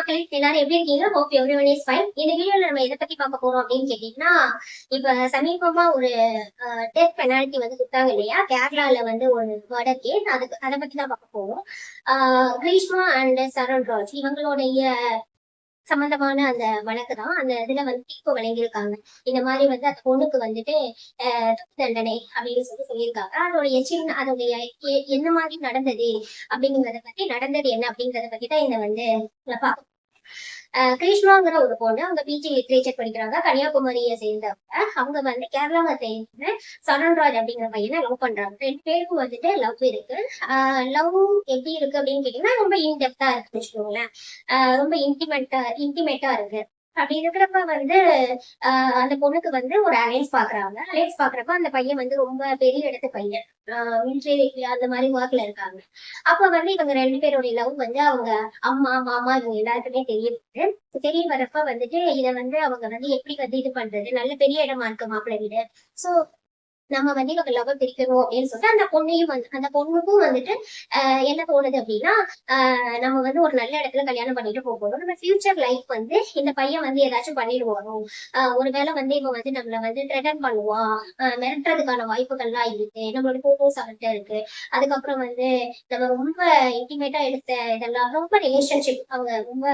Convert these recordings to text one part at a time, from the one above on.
மக்களே எல்லாரும் எப்படி இருக்கீங்க? Hope everyone is fine. இந்த வீடியோல நம்ம எதை பத்தி பார்க்க போறோம் அப்படின்னு கேட்டீங்கன்னா, இப்ப சமீபமா ஒரு டெத் பெனால்டி வந்து குடுத்தாங்க இல்லையா? கேரளால வந்து ஒரு மர்டர் கேஸ். அதை பத்தி தான் பார்க்க போறோம். கிரீஷ்மா அண்ட் சரண் ராஜ் இவங்களுடைய சம்பந்தமான அந்த வழக்கு தான். அந்த இதுல வந்து தீர்ப்பு வழங்கியிருக்காங்க. இந்த மாதிரி வந்து அந்த பொண்ணுக்கு வந்துட்டு தூக்கு தண்டனை அப்படின்னு சொல்லியிருக்காங்க. அதோடைய என்ன மாதிரி நடந்தது அப்படிங்கறத பத்தி, நடந்தது என்ன அப்படிங்கறத பத்தி தான் இந்த வந்து பார்க்க. கிருஷ்ணாங்கிற ஒரு பொண்ணு, அவங்க பிஜி லிட்ரேச்சர் படிக்கிறாங்க. கன்னியாகுமரியை சேர்ந்தவங்க. அவங்க வந்து கேரளாவை சேர்ந்த சரண்ராஜ் அப்படிங்கிற பையனை லவ் பண்றாங்க. 2 பேருக்கும் வந்துட்டு லவ் இருக்கு. லவ் எப்படி இருக்கு அப்படின்னு கேட்டீங்கன்னா, ரொம்ப இன்டெப்தா இருக்கு வச்சுக்கோங்களேன். ரொம்ப இன்டிமேட்டா இருக்கு. அப்படி இருக்கிறப்ப வந்து அந்த பொண்ணுக்கு வந்து ஒரு அலைன்ஸ் பாக்குறாங்க. அலைன்ஸ் பாக்குறப்ப அந்த பையன் வந்து ரொம்ப பெரிய இடத்து பையன். மிலிட்ரி அந்த மாதிரி ஒர்க்ல இருக்காங்க. அப்ப வந்து இவங்க 2 பேருடைய லவ் வந்து அவங்க அம்மா, மாமா இவங்க எல்லாருக்குமே தெரியுது. தெரிய வரப்ப வந்துட்டு இத வந்து அவங்க வந்து எப்படி வந்து இது பண்றது, நல்ல பெரிய இடமா இருக்கு மாப்பிள்ளை வீடு. சோ நம்ம வந்து இவங்க லவ் பிரிக்கணும் அப்படின்னு சொல்லிட்டு அந்த பொண்ணையும் வந்து அந்த பொண்ணுக்கும் வந்துட்டு என்ன தோணுது அப்படின்னா, நம்ம வந்து ஒரு நல்ல இடத்துல கல்யாணம் பண்ணிட்டு போகணும். நம்ம ஃபியூச்சர் லைஃப் வந்து இந்த பையன் வந்து ஏதாச்சும் பண்ணிடுவானோ, ஒருவேளை வந்து இவன் வந்து நம்மள வந்து த்ரெட்டன் பண்ணுவான், மிரட்டுறதுக்கான வாய்ப்புகள்லாம் இருக்கு. நம்மளோட போட்டோஸ் அவர்கிட்ட இருக்கு. அதுக்கப்புறம் வந்து நம்ம ரொம்ப இன்டிமேட்டா எடுத்த இதெல்லாம் ரொம்ப ரிலேஷன்ஷிப், அவங்க ரொம்ப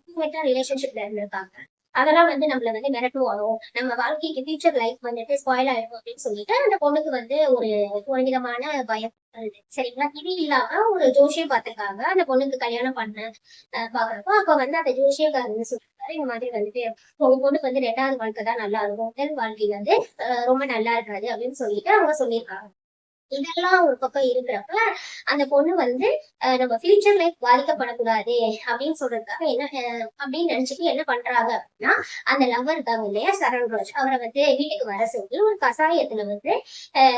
இன்டிமேட்டா ரிலேஷன்ஷிப்ல இருந்திருக்காங்க. அதெல்லாம் வந்து நம்மள வந்து மிரட்டுவானோ, நம்ம வாழ்க்கைக்கு ஃபியூச்சர் லைஃப் வந்துட்டு ஸ்பாயில் ஆயிடும் அப்படின்னு சொல்லிட்டு அந்த பொண்ணுக்கு வந்து ஒரு ஒரு விதமான பயம் வருது. சரிங்களா? இது இல்லாம ஒரு ஜோசியம் பார்த்திருக்காங்க அந்த பொண்ணுக்கு கல்யாணம் பண்ண பாக்குறப்போ. அப்ப வந்து அந்த ஜோசியக்காரர் வந்து சொல்லிருக்காரு, இந்த மாதிரி வந்துட்டு உங்க பொண்ணுக்கு வந்து 2வது வாழ்க்கை தான் நல்லா இருக்கும், முதல் வாழ்க்கை வந்து ரொம்ப நல்லா இருக்காது அப்படின்னு சொல்லிட்டு அவங்க சொல்லியிருக்காங்க. இதெல்லாம் ஒரு பக்கம் இருக்கிறப்ப அந்த பொண்ணு வந்து நம்ம ஃபியூச்சர் லைஃப் பாதிக்கப்படக்கூடாது அப்படின்னு சொல்றதுக்காக என்ன அப்படின்னு நினைச்சிட்டு என்ன பண்றாங்க அப்படின்னா, அந்த லவ்வர் இருக்காங்க இல்லையா சரண்ராஜ், அவரை வந்து வீட்டுக்கு வர சொல்லி ஒரு கஷாயத்துல வந்து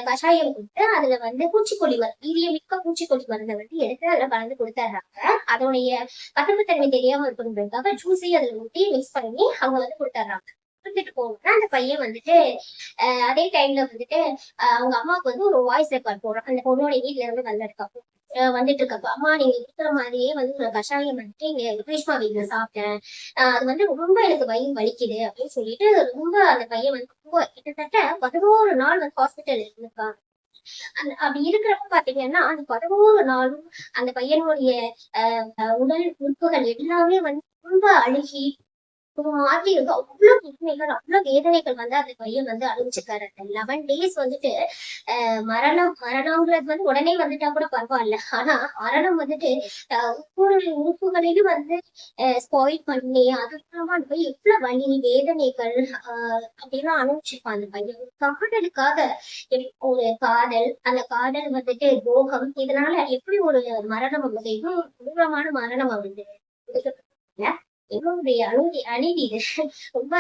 கஷாயம் கொடுத்து அதுல வந்து பூச்சிக்கொல்லி வீரியமிக்க பூச்சிக்கொல்லி மருந்தை வந்து எடுத்து அதுல கலந்து கொடுத்துட்றாங்க. அதோடைய கசப்புத்தன்மை தெரியாம இருக்கணுன்றதுக்காக ஜூஸையும் அதுல ஊற்றி மிக்ஸ் பண்ணி அவங்க வந்து கொடுத்துட்றாங்க. கொடுத்துட்டு போகணும்னா அந்த பையன் வந்துட்டு அதே டைம்ல வந்துட்டு அவங்க அம்மாவுக்கு வந்து ஒரு வாய்ஸ் ரெக்கார்ட் போடுறோம். அந்த பொண்ணோட வீட்டுல இருந்து வந்துட்டு இருக்கப்ப, அம்மா நீங்க இருக்கிற மாதிரியே வந்து ஒரு கஷாயம் வந்துட்டு இங்க கிருஷ்ணா வீட்டுல சாப்பிட்டேன். அது வந்து ரொம்ப எனக்கு வயிறு வலிக்குது அப்படின்னு சொல்லிட்டு ரொம்ப அந்த பையன் வந்து ரொம்ப கிட்டத்தட்ட 11 நாள் வந்து ஹாஸ்பிட்டல் இருந்திருக்காங்க. அப்படி இருக்கிறப்ப பாத்தீங்கன்னா அந்த 11 நாளும் அந்த பையனுடைய உடல் உறுப்புகள் எல்லாமே வந்து ரொம்ப அழுகி ஒரு மாதிரி இருக்கும். அவ்வளவு பிரச்சனைகள், அவ்வளவு வேதனைகள் வந்து அந்த பையன் வந்து அனுபவிச்சிருக்காரு. அந்த 11 டேஸ் வந்துட்டு மரணம்ங்கிறது வந்து உடனே வந்துட்டா கூட பரவாயில்ல. ஆனா மரணம் வந்துட்டு ஒவ்வொரு உறுப்புகளையும் வந்து ஸ்பாயில் பண்ணி அதுக்கப்புறமா அந்த பையன் எவ்வளவு வலி வேதனைகள் அப்படிலாம் அனுபவிச்சிருப்பான் அந்த பையன். காதலுக்காக ஒரு காதல், அந்த காதல் வந்துட்டு போகம், இதனால எப்படி ஒரு மரணம் வந்து இன்னும் கொடூரமான மரணம் வந்து எங்களுடைய அநீதி இது. ரொம்ப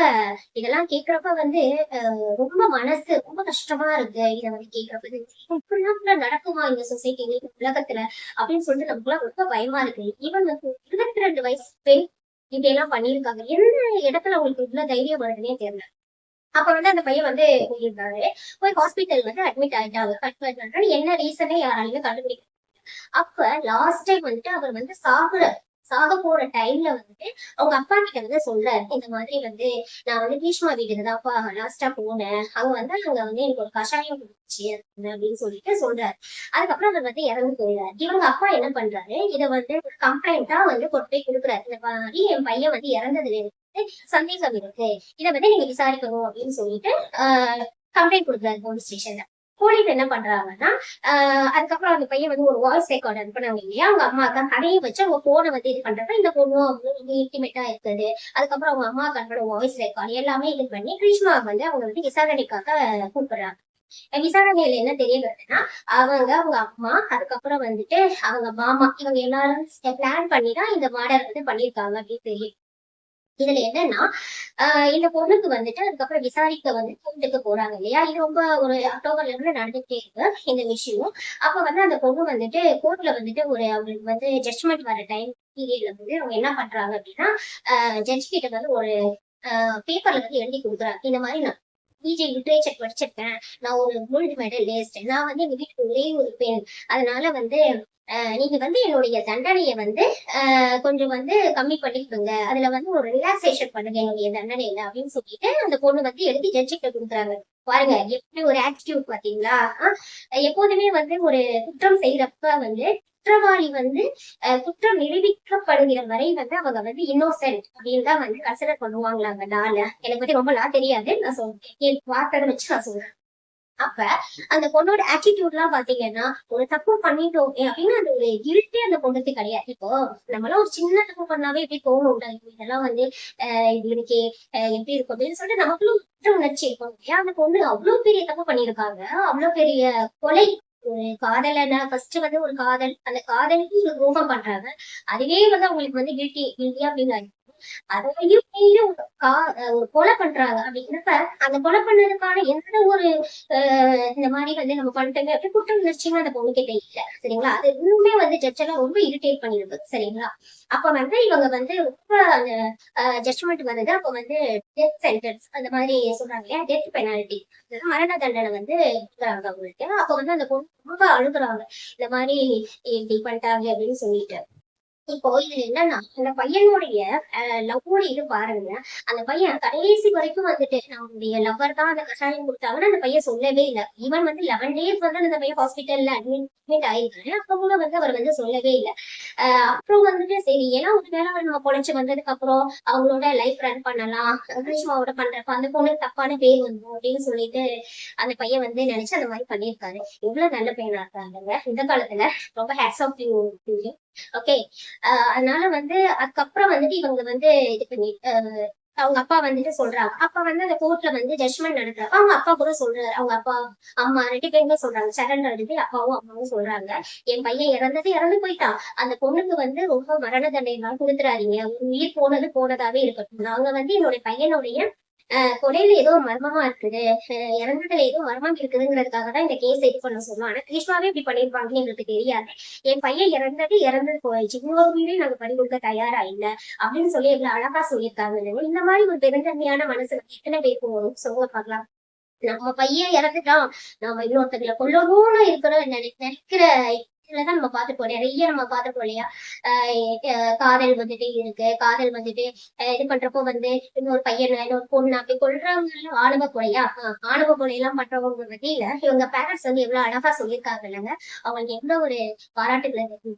இதெல்லாம் கேக்குறப்ப வந்து ரொம்ப மனசு ரொம்ப கஷ்டமா இருக்கு. இத வந்து கேக்குறப்ப இப்படிலாம் கூட நடக்குமா இந்த சொசைட்டில, உலகத்துல அப்படின்னு சொல்லிட்டு நமக்குலாம் ரொம்ப பயமா இருக்கு. ஈவன் வந்து 22 வயசு பெண் இப்படி எல்லாம் பண்ணிருக்காங்க. எந்த இடத்துல அவங்களுக்கு இவ்வளவு தைரியம் வருதுன்னே தெரியல. அப்ப வந்து அந்த பையன் வந்து போயிருந்தாரு. போய் ஹாஸ்பிட்டல் வந்து அட்மிட் ஆயிட்டாங்க. அட்மிட் ஆனா என்ன ரீசனே யாராலையும் கண்டுபிடிக்க. அப்ப லாஸ்ட் டைம் வந்துட்டு அவர் வந்து சாக போற டைம்ல வந்துட்டு அவங்க அப்பா கிட்ட வந்து சொல்றாரு, இந்த மாதிரி வந்து நான் வந்து பீஷ்மா வீட்டுக்கு தான்ப்பா லாஸ்டா போனேன். அவங்க வந்து அங்க வந்து எனக்கு ஒரு கஷாயம் குடிச்சு அப்படின்னு சொல்லிட்டு சொல்றாரு. அதுக்கப்புறம் அவர் வந்து இறந்து போயிடாரு. இவங்க அப்பா என்ன பண்றாரு, இதை வந்து ஒரு கம்ப்ளைண்டா வந்து கொண்டு போய் கொடுக்குறாரு. இந்த மாதிரி என் பையன் வந்து இறந்ததுல இருக்கு சந்தேகம் இருக்கு, இதை வந்து நீங்க விசாரிக்கணும் அப்படின்னு சொல்லிட்டு கம்ப்ளைண்ட் கொடுக்குறாரு போலீஸ் ஸ்டேஷன்ல. போலீஸ் என்ன பண்றாங்கன்னா, அதுக்கப்புறம் அந்த பையன் வந்து ஒரு வாய்ஸ் ரெக்கார்ட் அனுப்புனாங்க இல்லையா அவங்க அம்மாவுக்கு, அதையும் வச்சு அவங்க போனை வந்து இது பண்றப்ப இந்த பொண்ணும் வந்து ரொம்ப இன்டிமேட்டா இருக்குது. அதுக்கப்புறம் அவங்க அம்மாவுக்கு அனுப்பின வாய்ஸ் ரெக்கார்ட் எல்லாமே இது பண்ணி கிருஷ்ணா வந்து அவங்க வந்து விசாரணைக்காக கூப்பிடுறாங்க. விசாரணையில என்ன தெரிய வருதுன்னா, அவங்க அம்மா, அதுக்கப்புறம் வந்துட்டு அவங்க மாமா, இவங்க எல்லாரும் பிளான் பண்ணி தான் இந்த மாடல் வந்து பண்ணியிருக்காங்க அப்படின்னு தெரியும். இதுல என்னன்னா இந்த பொண்ணுக்கு வந்துட்டு அதுக்கப்புறம் விசாரிக்க வந்து கோர்ட்டுக்கு போறாங்க இல்லையா? இது ரொம்ப ஒரு அக்டோபர்ல இருந்து நடந்துட்டே இருக்கு இந்த விஷயம். அப்ப வந்து அந்த பொண்ணு வந்துட்டு கோர்ட்ல வந்துட்டு அவங்களுக்கு வந்து ஜட்ஜ்மெண்ட் வர டைம் பீரியட்ல வந்து அவங்க என்ன பண்றாங்க அப்படின்னா, ஜட்ஜ் கிட்ட வந்து ஒரு பேப்பர்ல வந்து எழுதி கொடுக்குறாங்க. இந்த மாதிரி பிஜி லிட்ரேச்சர் படிச்சிருக்கேன், நான் ஒரு கோல்டு மெடலிஸ்ட், நான் வந்து எங்க வீட்டுக்கு ஒரே ஒரு பெண், அதனால வந்து நீங்க வந்து என்னுடைய தண்டனையை வந்து கொஞ்சம் வந்து கம்மி பண்ணிக்கோங்க, அதுல வந்து ஒரு ரிலாக்ஸேஷன் பண்ணுங்க என்னுடைய தண்டனையில அப்படின்னு சொல்லிட்டு அந்த பொண்ணு வந்து எழுதி ஜட்ஜிட்ட கொடுக்குறாங்க. பாருங்க எப்படி ஒரு ஆட்டிடியூட் பாத்தீங்களா. எப்போதுமே வந்து ஒரு குற்றம் செய்யறப்ப வந்து குற்றவாளி வந்து குற்றம் நிரூபிக்கப்படுகிற வரை வந்து அவங்க வந்து இன்னோசென்ட் அப்படின்னு தான் வந்து கன்சிடர் பண்ணுவாங்களாங்க லால. எனக்கு பத்தி ரொம்ப லா தெரியாது, நான் சொல்றேன் வார்த்தை வச்சு நான் சொல்றேன். அப்ப அந்த பொண்ணோட ஆட்டிடியூட் எல்லாம் பாத்தீங்கன்னா ஒரு தப்பு பண்ணிட்டோம் அப்படின்னு அந்த ஒரு இருட்டே அந்த பொண்ணுக்கு கிடையாது. இப்போ நம்மளாம் ஒரு சின்ன தப்பு பண்ணாவே எப்படி தோணும், இதெல்லாம் வந்து இது இருக்கே எப்படி இருக்கும் அப்படின்னு சொல்லிட்டு நமக்குள்ளும் குற்ற உணர்ச்சி இருக்கும். ஏன் அந்த பொண்ணு அவ்வளவு பெரிய தப்பு பண்ணியிருக்காங்க, அவ்வளவு பெரிய கொலை, ஒரு காதலனா ஃபர்ஸ்ட் வந்து ஒரு காதல், அந்த காதலுக்கு ஒரு துரோகம் பண்றாங்க, அதுவே வந்து அவங்களுக்கு வந்து கில்ட்டி அப்படின்னு அதையும் மீறி ஒரு கொலை பண்றாங்க அப்படிங்கிறப்ப அந்த கொலை பண்ணதுக்கான எந்த ஒரு இந்த மாதிரி வந்து நம்ம பண்ணிட்டோமே அப்படி குற்ற உணர்ச்சின்னு அந்த பொண்ணுகிட்ட இல்ல. சரிங்களா, அது இன்னுமே வந்து ஜட்ஜெல்லாம் ரொம்ப இரிட்டேட் பண்ணிருக்கு. சரிங்களா, அப்ப வந்து இவங்க வந்து ரொம்ப அந்த ஜட்ஜ்மெண்ட் வந்தது. அப்ப வந்து டெத் சென்டென்ஸ் அந்த மாதிரி சொல்றாங்க இல்லையா, டெத் பெனால்டி, மரண தண்டனை வந்து கொடுக்குறாங்க அவங்களுக்கு. அப்ப வந்து அந்த பொண்ணு ரொம்ப அழுகுறாங்க, இந்த மாதிரி இப்படி பண்ணிட்டாங்க அப்படின்னு சொல்லிட்டு. இப்போ இதுல என்னன்னா அந்த பையனுடைய லவ்வோட இது பாருங்க, அந்த பையன் கடைசி வரைக்கும் வந்துட்டு நம்மளுடைய லவ்வர் தான் அந்த கஷாயம் கொடுத்தாங்கன்னு அந்த பையன் சொல்லவே இல்லை. ஈவன் வந்து 11 days வந்து அந்த பையன் ஹாஸ்பிட்டல்ல அட்மிட் ஆயிருக்காரு, அப்ப கூட வந்து அவர் வந்து சொல்லவே இல்லை. அப்புறம் வந்துட்டு சரி ஏன்னா ஒரு வேளை நம்ம பொழைச்சு வந்ததுக்கு அப்புறம் அவங்களோட லைஃப் ரன் பண்ணலாம், கிருஷ்ணாவோட பண்றப்ப அந்த பொண்ணுக்கு தப்பான பேர் வந்தோம் அப்படின்னு சொல்லிட்டு அந்த பையன் வந்து நினைச்சு அந்த மாதிரி பண்ணியிருக்காரு. இவ்வளவு நல்ல பையனா இருக்காங்க இந்த காலத்துல, ரொம்ப ஹேட்ஸ் ஆஃப் யூ. ஓகே, அதனால வந்து அதுக்கப்புறம் வந்துட்டு இவங்க வந்து இது பண்ணி அவங்க அப்பா வந்துட்டு சொல்றாங்க. அப்ப வந்து அந்த கோர்ட்ல வந்து ஜட்ஜ்மெண்ட் நடத்துறாங்க. அவங்க அப்பா கூட சொல்றாரு, அவங்க அப்பா அம்மா 2 பேருமே சொல்றாங்க, சரண்டர் அடித்து அப்பாவும் அம்மாவும் சொல்றாங்க, என் பையன் இறந்து போயிட்டான், அந்த பொண்ணுக்கு வந்து ரொம்ப மரண தண்டனைலாம் கொடுத்துறாதீங்க, உயிர் போனது போனதாவே இருக்கட்டும், நாங்க வந்து என்னுடைய பையனுடைய கொலையில ஏதோ மர்மமா இருக்குது, இறந்ததுல ஏதோ மர்மம் இருக்குதுங்கிறதுக்காக தான் இந்த கேஸ் இது பண்ண சொன்னோம், ஆனா கிருஷ்ணாவே இப்படி பண்ணிருப்பாங்கன்னு எங்களுக்கு தெரியாது, என் பையன் இறந்தது போயிடுச்சு, இன்னொரு வீடே நாங்க பணி கொடுக்க தயாரா இல்ல அப்படின்னு சொல்லி எவ்வளவு அழகா சொல்லியிருக்காங்க. இந்த மாதிரி ஒரு பெருந்தன்மையான மனசு எத்தனை பேருக்கு வரும் சொல்லுங்க பார்க்கலாம். நம்ம பையன் இறந்துட்டான், நம்ம இன்னொருத்தங்களை கொல்லணும்னு நினைக்கிற இதுலதான் நம்ம பார்த்துப்போம், நிறைய நம்ம பார்த்துப்போம் இல்லையா. காதல் வந்துட்டு இருக்கு, காதல் வந்துட்டு இது பண்றப்போ வந்து இன்னொரு பையன் இன்னொரு பொண்ணு அப்படி கொள்றவங்க ஆணவ கொலையா, ஆணவ கொலையெல்லாம் பண்றவங்க பத்தியில இவங்க பேரண்ட்ஸ் வந்து எவ்வளவு அழகா சொல்லியிருக்காங்க இல்லைங்க, அவங்களுக்கு எவ்வளவு ஒரு பாராட்டுகள் இருக்கு.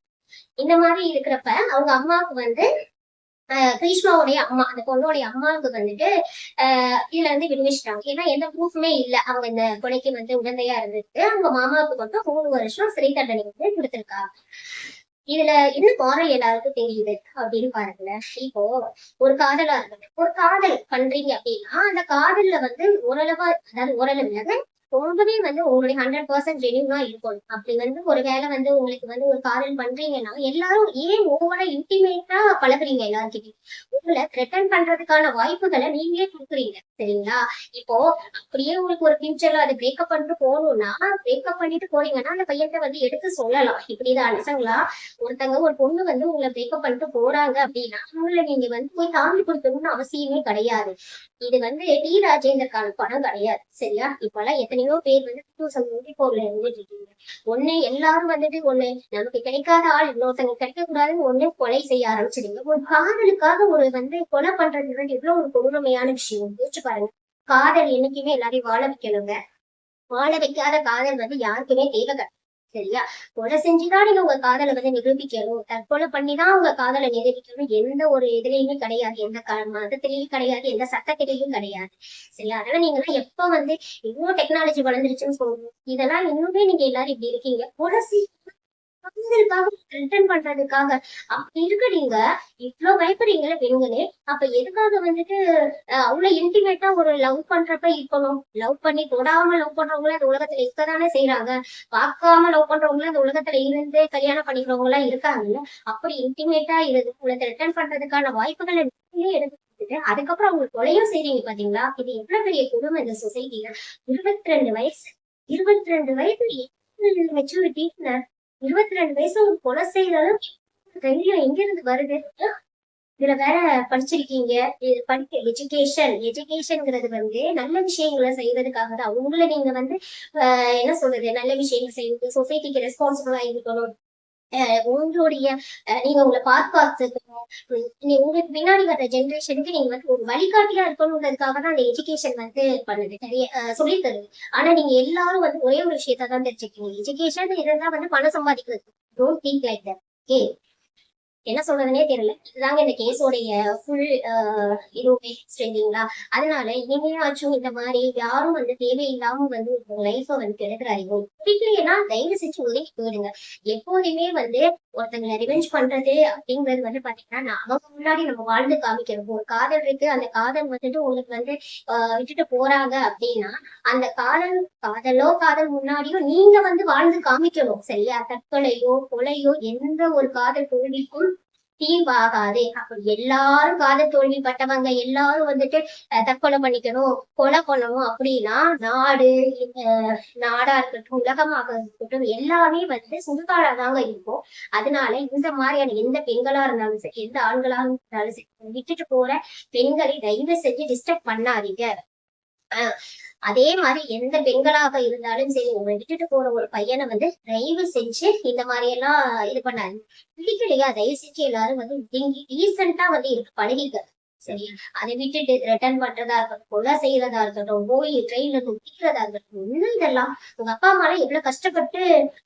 இந்த மாதிரி இருக்கிறப்ப அவங்க அம்மாவுக்கு வந்து கிரீஷ்மாவுடைய அம்மா, அந்த பொண்ணுடைய அம்மாவுக்கு வந்துட்டு இதுல இருந்து விடுவிச்சிட்டாங்க. ஏன்னா எந்த ப்ரூஃப்மே இல்ல அவங்க இந்த கொலைக்கு வந்து உடந்தையா இருந்துட்டு அவங்க மாமாவுக்கு மட்டும் 3 வருஷம் சிறை தண்டனை வந்து கொடுத்திருக்காங்க. இதுல என்ன மாரல் எல்லாருக்கும் தெரியுது அப்படின்னு பாருங்களேன். இப்போ ஒரு காதலா இருக்கட்டும், ஒரு காதல் பண்றீங்க அப்படின்னா அந்த காதல்ல வந்து ஓரளவா, அதாவது ஓரளவு ரொம்பவே வந்து உங்களுடைய 100% ஜெனியூனா இருக்கணும். அப்படி வந்து ஒரு வேலை வந்து உங்களுக்கு வந்து ஒரு காதல் பண்றீங்கன்னா எல்லாரும் ஏன் ஓவரா இன்டிமேட்டா பழகுறீங்க, எல்லாருக்கிட்டையும் உங்களை த்ரெட்டன் பண்றதுக்கான வாய்ப்புகளை நீங்களே கொடுக்குறீங்க. சரிங்களா, இப்போ அப்படியே உங்களுக்கு ஒரு ஃபியூச்சர்ல அது பிரேக்கப் பண்ணிட்டு போகணும்னா பிரேக்கப் பண்ணிட்டு போறீங்கன்னா அந்த பையன்கிட்ட வந்து எடுத்து சொல்லலாம், இப்படிதான் நிசங்களா ஒருத்தங்க ஒரு பொண்ணு வந்து உங்களை பிரேக்கப் பண்ணிட்டு போறாங்க அப்படின்னா அவங்கள நீங்க வந்து போய் தாண்டி கொடுக்கணும்னு அவசியமே கிடையாது. இது வந்து டி ராஜேந்தருக்கான படம் கிடையாது. சரியா, இப்பெல்லாம் எத்தனையோ பேர் வந்து 2024ல இருந்துட்டு இருக்கீங்க. ஒண்ணு எல்லாரும் வந்துட்டு ஒண்ணு நமக்கு கிடைக்காத ஆள் இன்னொருத்தங்க கிடைக்க கூடாதுன்னு ஒண்ணு கொலை செய்ய ஆரம்பிச்சிடுங்க. ஒரு காதலுக்காக ஒரு வந்து கொலை பண்றது வந்து எவ்வளவு ஒரு கொடுமையான விஷயம் யோசிச்சு பாருங்க. காதல் என்னைக்குமே எல்லாரையும் வாழ வைக்கணுங்க, வாழ வைக்காத காதல் வந்து யாருக்குமே தேவை. சரியா, கொலை செஞ்சுதான் நீங்க உங்க காதலை வந்து நிரூபிக்கணும், தற்கொலை பண்ணிதான் உங்க காதலை நிரூபிக்கணும், எந்த ஒரு இதுலயுமே கிடையாது, எந்த மதத்திலையும் கிடையாது, எந்த சட்டத்திலையும் கிடையாது. சரியா, அதனால நீங்க எல்லாம் எப்ப வந்து இவ்வளவு டெக்னாலஜி வளர்ந்துருச்சுன்னு சொல்லுவோம், இதெல்லாம் இன்னுமே நீங்க எல்லாரும் இப்படி இருக்கீங்க. கொலை ரிட்டர்ன் பண்றதுக்காக அப்படி இருக்க நீங்க இவ்வளவு பயப்படுறீங்களே பெண்களே, அப்ப எதுக்காக வந்துட்டு அவ்வளவு இன்டிமேட்டா ஒரு லவ் பண்றப்ப இருக்கணும், லவ் பண்ணி தொடாம லவ் பண்றவங்கள அந்த உலகத்துல இருக்கதானே செய்யறாங்க, பார்க்காம லவ் பண்றவங்கள அந்த உலகத்துல இருந்து கல்யாணம் பண்ணிக்கிறவங்க எல்லாம் இருக்காங்கல்ல, அப்படி இன்டிமேட்டா இருந்து உங்களுக்கு ரிட்டர்ன் பண்றதுக்கான வாய்ப்புகளை எடுத்துக்கிட்டு அதுக்கப்புறம் அவங்க கொலையும் செய்றீங்க பாத்தீங்களா, இது எவ்வளவு பெரிய கொடுமை இந்த சொசைட்டில. 22 வயசு, 22 வயசுல மெச்சூரிட்டி, 22 வயசுல ஒரு கொலை செய்யற அளவுக்கு தைரியம் எங்க இருந்து வருது? இதுல வேற படிச்சிருக்கீங்க. இது படிக்க எஜுகேஷன்ங்கிறது வந்து நல்ல விஷயங்களை செய்வதற்காக தான். உங்களை நீங்க வந்து என்ன சொல்றது, நல்ல விஷயங்கள் செய்வது, சொசைட்டிக்கு ரெஸ்பான்சிபிளா இருக்கணும். உங்களுடைய நீங்க உங்களை பாதுகாத்துக்கணும். உங்களுக்கு பின்னாடி வர ஜெனரேஷனுக்கு நீங்க வந்து ஒரு வழிகாட்டியா இருக்கணுங்கிறதுக்காக தான் அந்த எஜுகேஷன் வந்து பண்ணுது, நிறைய சொல்லி தருது. ஆனா நீங்க எல்லாரும் வந்து ஒரே ஒரு விஷயத்த தான் தெரிஞ்சுக்கீங்க, எஜுகேஷன் இருந்தா வந்து பணம் சம்பாதிக்கிறது. Don't think like that. Okay, என்ன சொல்றதுனே தெரியல. இதுதாங்க இந்த கேஸோடைய ஃபுல் இதுவுமே, சரிங்களா? அதனால இனிமேயாச்சும் இந்த மாதிரி யாரும் வந்து தேவையில்லாம வந்து உங்க லைஃப வந்து கெடுக்கிறாங்க. பிடிக்கலைன்னா தயவு செஞ்சு ஒதுங்கி போயிடுங்க. எப்போதுமே வந்து ஒருத்தங்களை ரிவெஞ்ச் பண்றது அப்படிங்கிறது வந்து பாத்தீங்கன்னா, அவங்க முன்னாடி நம்ம வாழ்ந்து காமிக்கணும். ஒரு காதல் இருக்கு, அந்த காதல் வந்துட்டு உங்களுக்கு வந்து விட்டுட்டு போறாங்க அப்படின்னா, அந்த காதல் முன்னாடியும் நீங்க வந்து வாழ்ந்து காமிக்கணும், சரியா? தற்கொலையோ கொலையோ எந்த ஒரு காதல் தோல்விக்கும் தீர்வாகாது. அப்படி எல்லாரும் காதல் தோல்வி பட்டவங்க எல்லாரும் வந்துட்டு தற்கொலை பண்ணிக்கணும், கொலை பண்ணணும் அப்படின்னா நாடு, நாடா இருக்கட்டும், உலகமாக இருக்கட்டும், எல்லாமே வந்து சுடுகாடாதாங்க இருக்கும். அதனால இந்த மாதிரியான எந்த பெண்களா இருந்தாலும் சரி, எந்த ஆண்களா இருந்தாலும் சரி, விட்டுட்டு போற பெண்களை தயவு செஞ்சு டிஸ்டர்ப் பண்ணாதீங்க. அதே மாதிரி எந்த பெண்களாக இருந்தாலும் சரி, உங்களை விட்டுட்டு போற ஒரு பையனை வந்து தயவு செஞ்சு இந்த மாதிரி எல்லாம் இது பண்ணாது. பிடிக்கலையா தயவு செஞ்சு எல்லாரும் வந்து டீசெண்டா வந்து இருக்கு பழகிக்க, சரியா? அதை விட்டுட்டு ரிட்டர்ன் பண்றதா இருக்கட்டும், கொலை செய்யறதா இருக்கட்டும், போய் ட்ரெயின்ல குடிக்கிறதா இருக்கட்டும், இன்னும் இதெல்லாம் உங்க அப்பா அம்மா எல்லாம் எவ்வளவு கஷ்டப்பட்டு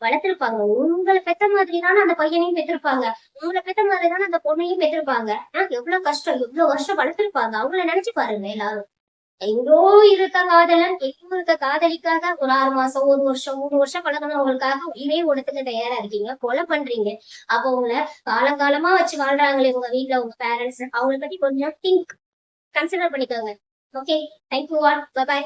வளர்த்திருப்பாங்க. உங்களை பெத்த மாதிரி தானே அந்த பையனையும் பெற்றிருப்பாங்க, உங்களை பெத்த மாதிரி தானே அந்த பொண்ணையும் பெற்றிருப்பாங்க. எவ்வளவு கஷ்டம், எவ்வளவு வருஷம் வளர்த்திருப்பாங்க. அவங்கள நினைச்சு பாருங்க எல்லாரும். எங்கோ இருக்க காதலன் எங்கோ இருக்க காதலிக்காக ஒரு 6 மாசம், 1 வருஷம், 3 வருஷம் பழகினவங்களுக்காக உயிரே உடத்துக்கு தயாரா இருக்கீங்க, கொலை பண்றீங்க. அப்போ உங்களை காலங்காலமா வச்சு வாழ்றாங்களே உங்க வீட்டுல உங்க பேரண்ட்ஸ், அவங்களை பத்தி கொஞ்சம் திங்க், கன்சிடர் பண்ணிக்கோங்க. Okay, thank you all, bye bye.